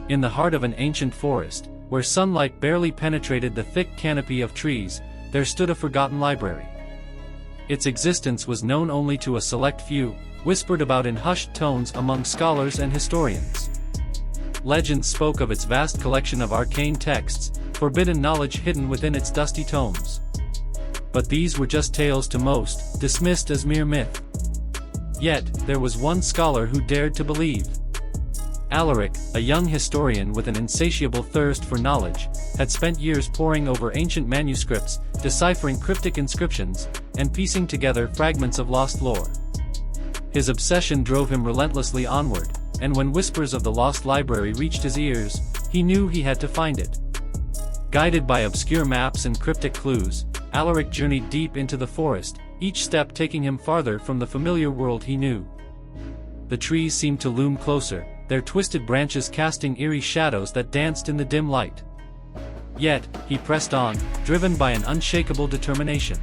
In the heart of an ancient forest, where sunlight barely penetrated the thick canopy of trees, there stood a forgotten library. Its existence was known only to a select few, whispered about in hushed tones among scholars and historians. Legends spoke of its vast collection of arcane texts, forbidden knowledge hidden within its dusty tomes. But these were just tales to most, dismissed as mere myth. Yet, there was one scholar who dared to believe. Alaric, a young historian with an insatiable thirst for knowledge, had spent years poring over ancient manuscripts, deciphering cryptic inscriptions, and piecing together fragments of lost lore. His obsession drove him relentlessly onward, and when whispers of the lost library reached his ears, he knew he had to find it. Guided by obscure maps and cryptic clues, Alaric journeyed deep into the forest, each step taking him farther from the familiar world he knew. The trees seemed to loom closer, their twisted branches casting eerie shadows that danced in the dim light. Yet, he pressed on, driven by an unshakable determination.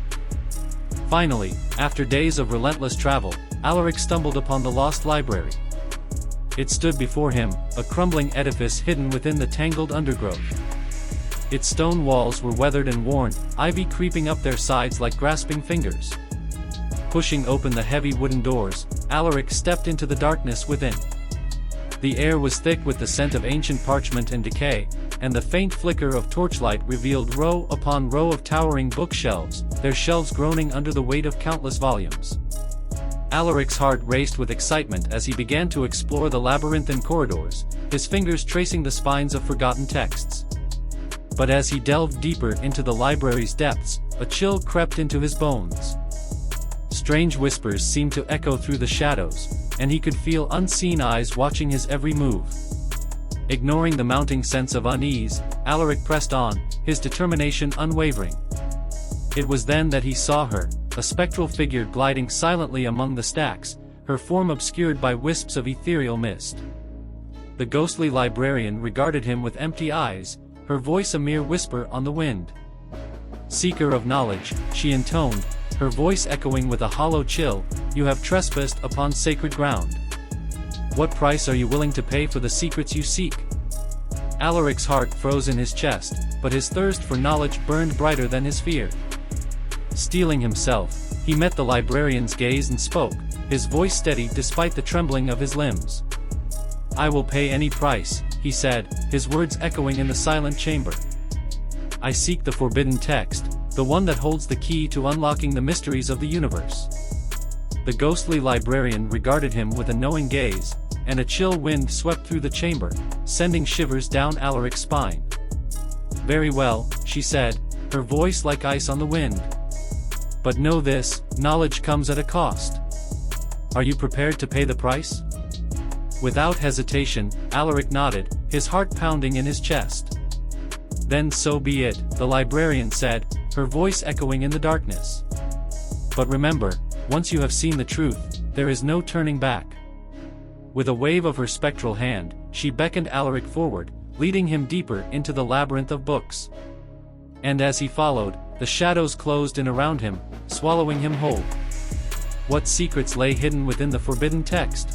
Finally, after days of relentless travel, Alaric stumbled upon the lost library. It stood before him, a crumbling edifice hidden within the tangled undergrowth. Its stone walls were weathered and worn, ivy creeping up their sides like grasping fingers. Pushing open the heavy wooden doors, Alaric stepped into the darkness within. The air was thick with the scent of ancient parchment and decay, and the faint flicker of torchlight revealed row upon row of towering bookshelves, their shelves groaning under the weight of countless volumes. Alaric's heart raced with excitement as he began to explore the labyrinthine corridors, his fingers tracing the spines of forgotten texts. But as he delved deeper into the library's depths, a chill crept into his bones. Strange whispers seemed to echo through the shadows, and he could feel unseen eyes watching his every move. Ignoring the mounting sense of unease, Alaric pressed on, his determination unwavering. It was then that he saw her, a spectral figure gliding silently among the stacks, her form obscured by wisps of ethereal mist. The ghostly librarian regarded him with empty eyes, her voice a mere whisper on the wind. "Seeker of knowledge," she intoned, her voice echoing with a hollow chill, "you have trespassed upon sacred ground. What price are you willing to pay for the secrets you seek?" Alaric's heart froze in his chest, but his thirst for knowledge burned brighter than his fear. Steeling himself, he met the librarian's gaze and spoke, his voice steady despite the trembling of his limbs. "I will pay any price," he said, his words echoing in the silent chamber. "I seek the forbidden text, the one that holds the key to unlocking the mysteries of the universe." The ghostly librarian regarded him with a knowing gaze, and a chill wind swept through the chamber, sending shivers down Alaric's spine. "Very well," she said, her voice like ice on the wind. "But know this, knowledge comes at a cost. Are you prepared to pay the price?" Without hesitation, Alaric nodded, his heart pounding in his chest. "Then so be it," the librarian said, her voice echoing in the darkness. "But remember, once you have seen the truth, there is no turning back." With a wave of her spectral hand, she beckoned Alaric forward, leading him deeper into the labyrinth of books. And as he followed, the shadows closed in around him, swallowing him whole. What secrets lay hidden within the forbidden text?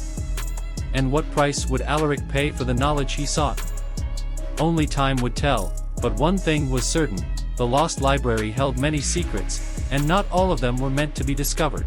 And what price would Alaric pay for the knowledge he sought? Only time would tell, but one thing was certain, the lost library held many secrets, and not all of them were meant to be discovered.